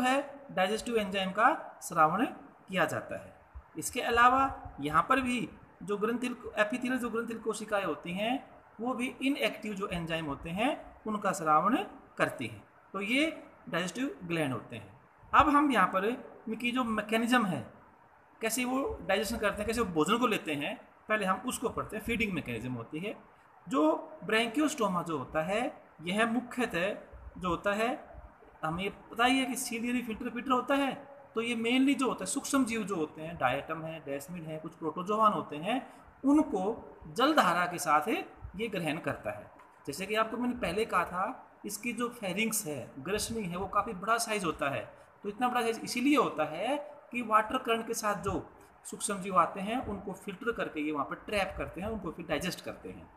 जो है digestive enzyme का श्रावण किया जाता है। इसके अलावा यहाँ पर भी जो ग्रंथिल एपिथेलियल जो ग्रंथिल कोशिकाएं होती हैं वो भी इनएक्टिव जो एंजाइम होते हैं उनका श्रावण करती हैं। तो ये डाइजेस्टिव ग्लैंड होते हैं। अब हम यहाँ पर इनकी जो मैकेनिज्म है, कैसे वो डाइजेशन करते हैं, कैसे वो भोजन को लेते हैं, पहले हम उसको पढ़ते हैं। फीडिंग मैकेनिज्म होती है। जो ब्रैंकियोस्टोमा जो होता है यह मुख्यतः जो होता है, हमें पता ही है कि सीलियरी फिल्टर पीटर होता है। तो ये मेनली जो होता है सूक्ष्म जीव जो होते हैं, डायटम है, डेस्मिड है, कुछ प्रोटोजोआन होते हैं, उनको जलधारा के साथ ये ग्रहण करता है। जैसे कि आपको मैंने पहले कहा था, इसकी जो फेरिंग्स है, ग्रसनी है, वो काफ़ी बड़ा साइज होता है। तो इतना बड़ा साइज इसीलिए होता है कि वाटर करंट के साथ जो सूक्ष्म जीव आते हैं उनको फिल्टर करके ये वहाँ पर ट्रैप करते हैं, उनको फिर डाइजेस्ट करते हैं।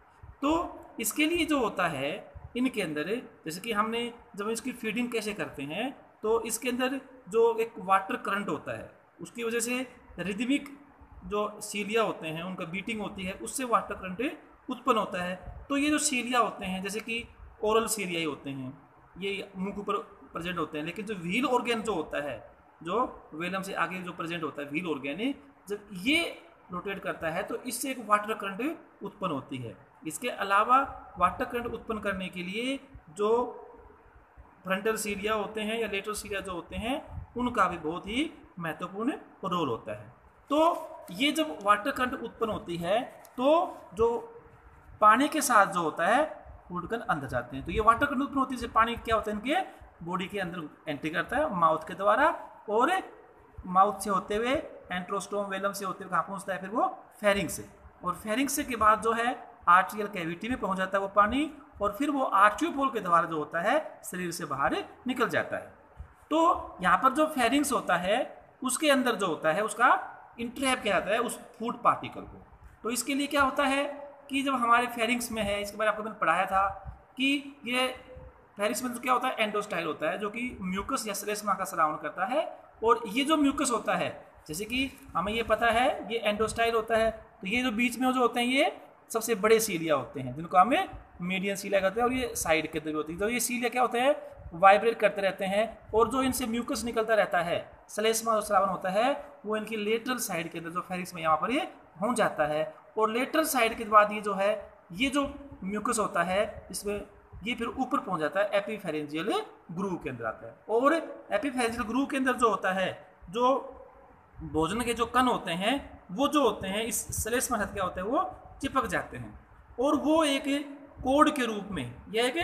तो इसके लिए जो होता है इनके अंदर, जैसे कि हमने जब इसकी फीडिंग कैसे करते हैं, तो इसके अंदर जो एक वाटर करंट होता है उसकी वजह से रिदमिक जो सीलिया होते हैं उनका बीटिंग होती है, उससे वाटर करंट उत्पन्न होता है। तो ये जो सीलिया होते हैं, जैसे कि ओरल सीलिया होते हैं, ये मुंह के ऊपर प्रेजेंट होते हैं। लेकिन जो व्हील ऑर्गेन जो होता है, जो वेलम से आगे जो प्रेजेंट होता है व्हील ऑर्गेन, जब ये रोटेट करता है तो इससे एक वाटर करंट उत्पन्न होती है। इसके अलावा वाटर करंट उत्पन्न करने के लिए जो फ्रंटल सीलिया होते हैं या लेटरल सीलिया जो होते हैं उनका भी बहुत ही महत्वपूर्ण रोल होता है। तो ये जब वाटर करंट उत्पन्न होती है तो जो पानी के साथ जो होता है फूड कण अंदर जाते हैं। तो ये वाटर करंट उत्पन्न होती है, पानी क्या होता है इनके बॉडी के अंदर एंट्री करता है माउथ के द्वारा, और माउथ से होते हुए एंट्रोस्टोम वेलम से होते हुए कहाँ पहुँचता है, फिर वो फेरिंग्स से, और फेरिंग्स के बाद जो है आर्ट्रियल कैविटी में पहुँच जाता है वो पानी, और फिर वो आर्ट्रियोपोल के द्वारा जो होता है शरीर से बाहर निकल जाता है। तो यहाँ पर जो फेरिंग्स होता है उसके अंदर जो होता है उसका इंट्रैप किया जाता है उस फूड पार्टिकल को। तो इसके लिए क्या होता है कि जब हमारे फेरिंग्स में है, इसके बारे में आपको मैंने पढ़ाया था कि ये फेरिंग्स में तो क्या होता है एंडोस्टाइल होता है जो कि म्यूकस या श्लेष्मा का श्रावण करता है। और ये जो म्यूकस होता है, जैसे कि हमें ये पता है ये एंडोस्टाइल होता है, तो ये जो बीच में जो होते हैं ये सबसे बड़े सीलिया होते हैं जिनको हमें मीडियन सीलिया कहते हैं, और ये साइड के अंदर होती है। तो ये सीलिया क्या होते हैं वाइब्रेट करते रहते हैं, और जो इनसे म्यूकस निकलता रहता है, श्लेष्मा जो श्रावण होता है वो इनकी लेटरल साइड के अंदर जो फेरिंग्स में यहाँ पर ये पहुँच जाता है। और लेटरल साइड के बाद ये जो है ये जो म्यूकस होता है इसमें ये फिर ऊपर पहुँच जाता है एपीफेरेंजियल ग्रूव के अंदर आता है। और एपीफेरेंजियल ग्रूव के अंदर जो होता है जो भोजन के जो कण होते हैं वो जो होते हैं इस श्लेष्मा साथ क्या होता है वो चिपक जाते हैं, और वो एक कोड के रूप में यह एक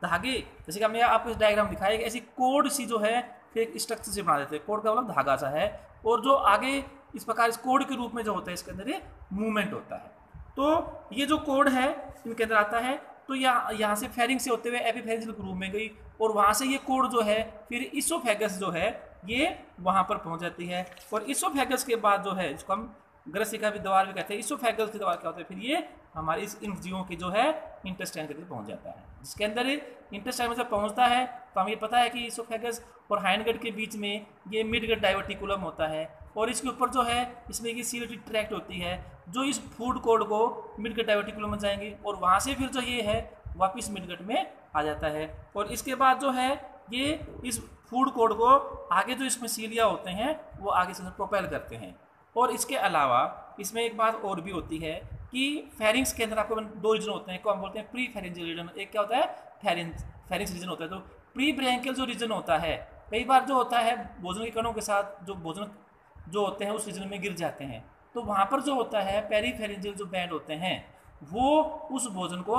धागे, जैसे कि हमने आपको इस डायग्राम दिखाया कि ऐसी कोड सी जो है फिर एक स्ट्रक्चर से बना देते हैं। कोड का मतलब धागा सा है, और जो आगे इस प्रकार इस कोड के रूप में जो होता है इसके अंदर ये मूवमेंट होता है। तो ये जो कोड है इनके अंदर आता है, तो यहाँ से फेरिंग से होते हुए एपीफेरेंजियल ग्रूव में गई, और वहाँ से ये कोड जो है फिर इसोफेगस जो है ये वहाँ पर पहुँच जाती है। और इसोफेगस के बाद जो है इसको हम ग्रसिका भी द्वार भी कहते हैं। इसोफेगस के द्वार क्या होता है फिर ये हमारे इन जीवों की जो है इंटेस्टाइन के अंदर पहुँच जाता है, जिसके अंदर इंटेस्टाइन में जब पहुँचता है तो हमें पता है कि इसोफेगस और हाइंडगट के बीच में ये मिडगट डाइवर्टिकुलम होता है, और इसके ऊपर जो है इसमें की सीलेटरी ट्रैक्ट होती है जो इस फूड कोड को मिडगट डाइवर्टिकुलम में जाएंगे, और वहाँ से फिर जो ये है वापस मिडगट में आ जाता है। और इसके बाद जो है ये इस फूड कोड को आगे जो इसमें सीलिया होते हैं वो आगे से प्रोपेल करते हैं। और इसके अलावा इसमें एक बात और भी होती है कि फेरिंग्स के अंदर आपको दो रीजन होते हैं, को हम बोलते हैं प्री फेरिंजियल रीजन, एक क्या होता है फेरिंग्स रीजन होता है। तो प्री ब्रैंकियल जो रीजन होता है कई बार जो होता है भोजन के कणों के साथ जो भोजन जो होते हैं उस रीजन में गिर जाते हैं, तो वहाँ पर जो होता है पेरीफेरेंजियल जो बैंड होते हैं वो उस भोजन को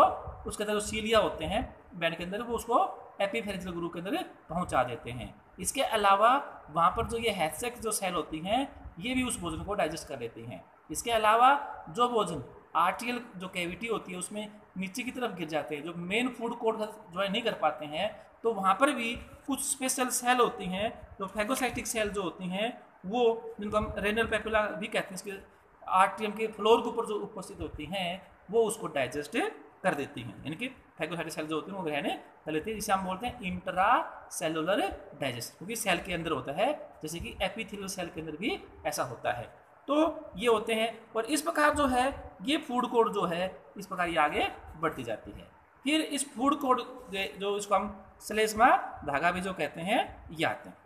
उसके अंदर जो सीलिया होते हैं बैंड के अंदर वो उसको एपीफेरेंजियल ग्रूव के अंदर पहुँचा देते हैं। इसके अलावा वहाँ पर जो ये हैचसेक जो सेल होती हैं ये भी उस भोजन को डाइजेस्ट कर लेती हैं। इसके अलावा जो भोजन आर्टियल जो कैविटी होती है उसमें नीचे की तरफ गिर जाते हैं, जो मेन फूड कोड ज्वाइन नहीं कर पाते हैं, तो वहाँ पर भी कुछ स्पेशल सेल होती हैं जो फैगोसाइटिक सेल जो होती हैं वो जिनको हम रेनल पेपिला भी कहते हैं, इसके आर्टियम के फ्लोर के ऊपर जो उपस्थित होती हैं वो उसको डाइजेस्ट कर देती हैं। यानी कि फैगोसाइटिक सेल जो होती हैं वो रहने कर लेती है, जिसे हम बोलते हैं इंट्रा सेलुलर डाइजेस्ट, क्योंकि सेल के अंदर होता है, जैसे कि एपिथेलियल सेल के अंदर भी ऐसा होता है। तो ये होते हैं, और इस प्रकार जो है ये फूड कोड जो है इस प्रकार ये आगे बढ़ती जाती है। फिर इस फूड कोड जो इसको हम श्लेष्मा धागा भी जो कहते हैं ये आते हैं।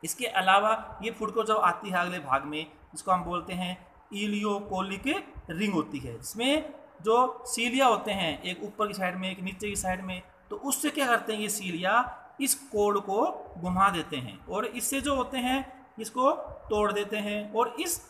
इसके अलावा ये फूड को जब आती है अगले भाग में, इसको हम बोलते हैं इलियोकोलिक रिंग होती है, जिसमें जो सीलिया होते हैं एक ऊपर की साइड में एक नीचे की साइड में, तो उससे क्या करते हैं ये सीलिया इस कोड को घुमा देते हैं और इससे जो होते हैं इसको तोड़ देते हैं। और इस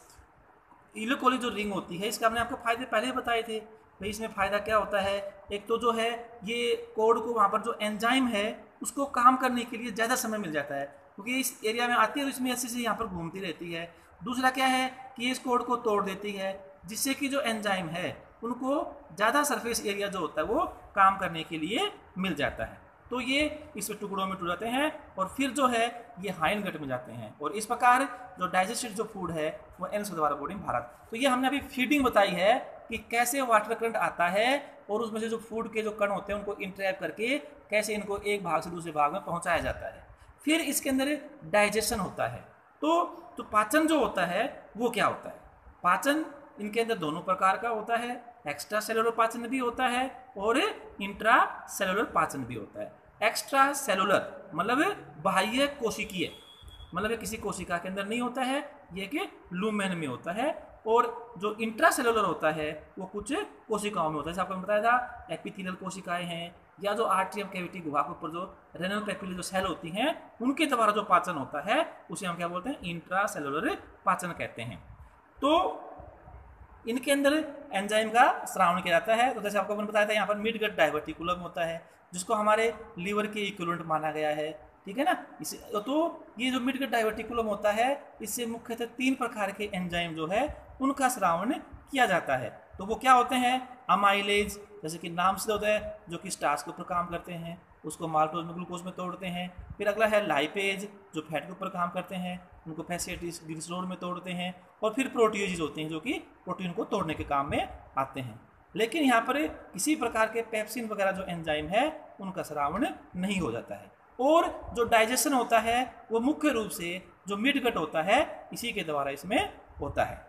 इलियोकोलिक जो रिंग होती है इसका हमने आपको फायदे पहले ही बताए थे भाई। इसमें फ़ायदा क्या होता है, एक तो जो है ये कोड को वहाँ पर जो एंजाइम है उसको काम करने के लिए ज़्यादा समय मिल जाता है, क्योंकि इस एरिया में आती है तो इसमें अच्छे से यहाँ पर घूमती रहती है। दूसरा क्या है कि इस कोड को तोड़ देती है, जिससे कि जो एंजाइम है उनको ज़्यादा सरफेस एरिया जो होता है वो काम करने के लिए मिल जाता है। तो ये इस टुकड़ों में टूट जाते हैं और फिर जो है ये हाइन गट में जाते हैं और इस प्रकार जो डाइजेस्टेड जो फूड है वो एनस के द्वारा बॉडी में भरा। तो ये हमने अभी फीडिंग बताई है कि कैसे वाटर करंट आता है और उसमें से जो फूड के जो कण होते हैं उनको इंटरैक्ट करके कैसे इनको एक भाग से दूसरे भाग में पहुंचाया जाता है। फिर इसके अंदर डाइजेशन होता है। तो पाचन जो होता है वो क्या होता है, पाचन इनके अंदर दोनों प्रकार का होता है, एक्स्ट्रा सेलुलर पाचन भी होता है और इंट्रा सेलुलर पाचन भी होता है। एक्स्ट्रा सेलुलर मतलब बाह्य कोशिकीय, मतलब किसी कोशिका के अंदर नहीं होता है, ये कि लूमेन में होता है। और जो इंट्रा सेलुलर होता है वो कुछ कोशिकाओं में होता है, जैसे आपको बताया था एपिथेलियल कोशिकाएं हैं या जो आर्ट्रियम कैविटी गुहा के ऊपर जो रेनल पेपिल जो सेल होती हैं उनके द्वारा जो पाचन होता है उसे हम क्या बोलते हैं, इंट्रा सेलुलर पाचन कहते हैं। तो इनके अंदर एंजाइम का श्रावण किया जाता है। तो जैसे आपको मैंने बताया था यहाँ पर मिड गट डाइवर्टिकुलम होता है जिसको हमारे लीवर के इक्विवेलेंट माना गया है, ठीक है ना। इसे तो ये जो मिड गट डाइवर्टिकुलम होता है इससे मुख्यतः 3 प्रकार के एंजाइम जो है उनका श्रावण किया जाता है। तो वो क्या होते हैं, अमाइलेज जैसे कि नाम से होता है जो कि स्टार्च के ऊपर काम करते हैं, उसको माल्टोज में ग्लूकोज में तोड़ते हैं। फिर अगला है लाइपेज जो फैट के ऊपर काम करते हैं, उनको फैसेटिस ग्लिसरॉल में तोड़ते हैं। और फिर प्रोटीएजेज होते हैं जो कि प्रोटीन को तोड़ने के काम में आते हैं। लेकिन यहाँ पर किसी प्रकार के पेप्सिन वगैरह जो एंजाइम है उनका श्रावण नहीं हो जाता है। और जो डाइजेशन होता है वो मुख्य रूप से जो मिड गट होता है इसी के द्वारा इसमें होता है।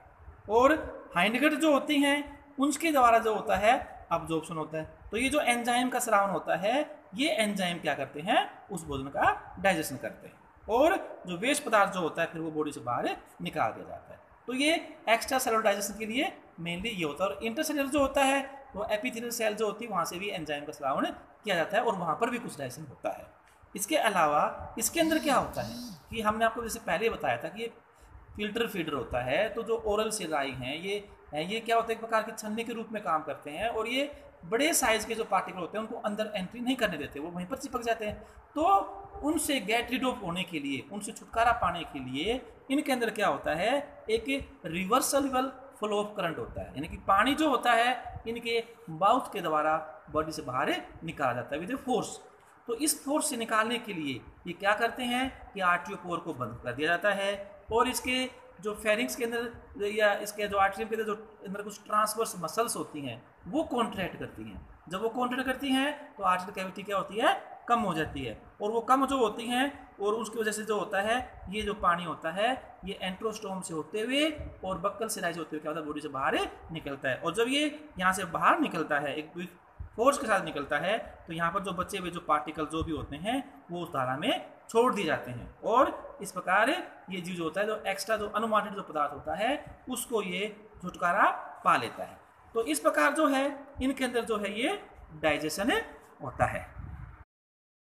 और हाइंड गट जो होती हैं उनके द्वारा जो होता है अब्जॉर्प्शन होता है। तो ये जो एंजाइम का श्रावण होता है ये एंजाइम क्या करते हैं, उस भोजन का डाइजेशन करते हैं और जो वेस्ट पदार्थ जो होता है फिर वो बॉडी से बाहर निकाल दिया जाता है। तो ये एक्स्ट्रा सेलुलर डाइजेशन के लिए मेनली ये होता है। और इंटरसेलुलर जो होता है वो एपिथेलियल सेल जो होती है वहाँ से भी एंजाइम का श्रावण किया जाता है और वहाँ पर भी कुछ डाइजेशन होता है। इसके अलावा इसके अंदर क्या होता है कि हमने आपको जैसे पहले बताया था कि ये फिल्टर फीडर होता है। तो जो ओरल सिराई हैं ये क्या होता है, एक प्रकार के छन्ने के रूप में काम करते हैं और ये बड़े साइज के जो पार्टिकल होते हैं उनको अंदर एंट्री नहीं करने देते, वो वहीं पर चिपक जाते हैं। तो उनसे गेट रिड ऑफ होने के लिए, उनसे छुटकारा पाने के लिए इनके अंदर क्या होता है, एक रिवर्सिबल फ्लो ऑफ करंट होता है, यानी कि पानी जो होता है इनके माउथ के द्वारा बॉडी से बाहर निकाला जाता है विद फोर्स। तो इस फोर्स से निकालने के लिए ये क्या करते हैं कि आर्टरी पोर को बंद कर दिया जाता है और इसके जो फेरिंग्स के अंदर या इसके जो आर्टरी के अंदर जो अंदर कुछ ट्रांसवर्स मसल्स होती हैं वो कॉन्ट्रैक्ट करती हैं। जब वो कॉन्ट्रैक्ट करती हैं तो आर्टरी कैविटी क्या होती है, कम हो जाती है। और वो कम जो होती हैं और उसकी वजह से जो होता है ये जो पानी होता है ये एंट्रोस्टोम से होते हुए और बक्कल सिराई से होते हुए क्या होता है, बॉडी से बाहर निकलता है। और जब ये यहाँ से बाहर निकलता है एक फोर्स के साथ निकलता है तो यहाँ पर जो बचे हुए जो पार्टिकल जो भी होते हैं वो उस धारा में छोड़ दिए जाते हैं और इस प्रकार ये जीव जो होता है जो एक्स्ट्रा जो अनुमानित जो पदार्थ होता है उसको ये छुटकारा पा लेता है। तो इस प्रकार जो है इनके अंदर जो है ये डाइजेशन होता है।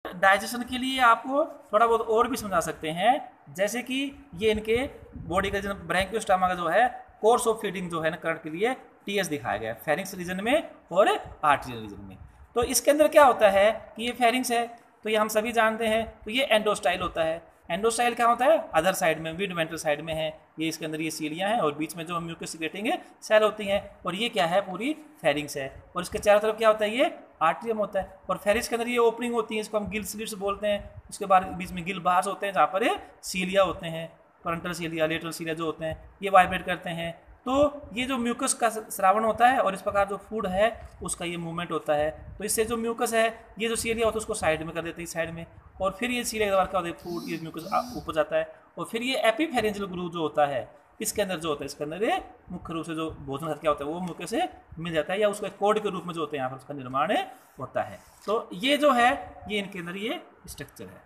डाइजेशन के लिए आपको थोड़ा बहुत और भी समझा सकते हैं, जैसे कि ये इनके बॉडी का जो ब्रैंकियोस्टोमा का जो है कोर्स ऑफ फीडिंग जो है ना करंट के लिए टीएस दिखाया गया है फेरिंग्स रीजन में और आर्टरियल रीजन में। तो इसके अंदर क्या होता है कि ये फेरिंग्स है तो ये हम सभी जानते हैं। तो ये एंडोस्टाइल होता है। एंडोस्टाइल क्या होता है, अदर साइड में मिड वेंट्रल साइड में है। ये इसके अंदर ये सीलियाँ हैं और बीच में जो म्यूकस सिक्रेटिंग सेल होती हैं और ये क्या है, पूरी फेरिंग्स है। और इसके चारों तरफ क्या होता है, ये आर्ट्रियम होता है। और फेरिंग्स के अंदर ये ओपनिंग होती है, इसको हम गिल स्लिट्स बोलते हैं। उसके बाद बीच में गिल बार्स होते हैं जहाँ पर सीलिया होते हैं, फ्रंटल सीलिया लेटरल सीलिया जो होते हैं ये वाइब्रेट करते हैं। तो ये जो म्यूकस का श्रावण होता है और इस प्रकार जो फूड है उसका ये मूवमेंट होता है। तो इससे जो म्यूकस है ये जो सीलिया होता है उसको साइड में कर देते हैं, साइड में, और फिर ये सीलिया के द्वारा क्या होता है, फूड ये म्यूकस ऊपर जाता है। और फिर ये एपीफेरेंजियल ग्रूव जो होता है इसके अंदर जो होता है, इसके अंदर ये मुख्य रूप से जो भोजन क्या होता है वो म्यूकस से मिल जाता है या उसको कोड के रूप में जो होते हैं यहाँ पर उसका निर्माण होता है। तो ये जो है ये इनके अंदर ये स्ट्रक्चर है।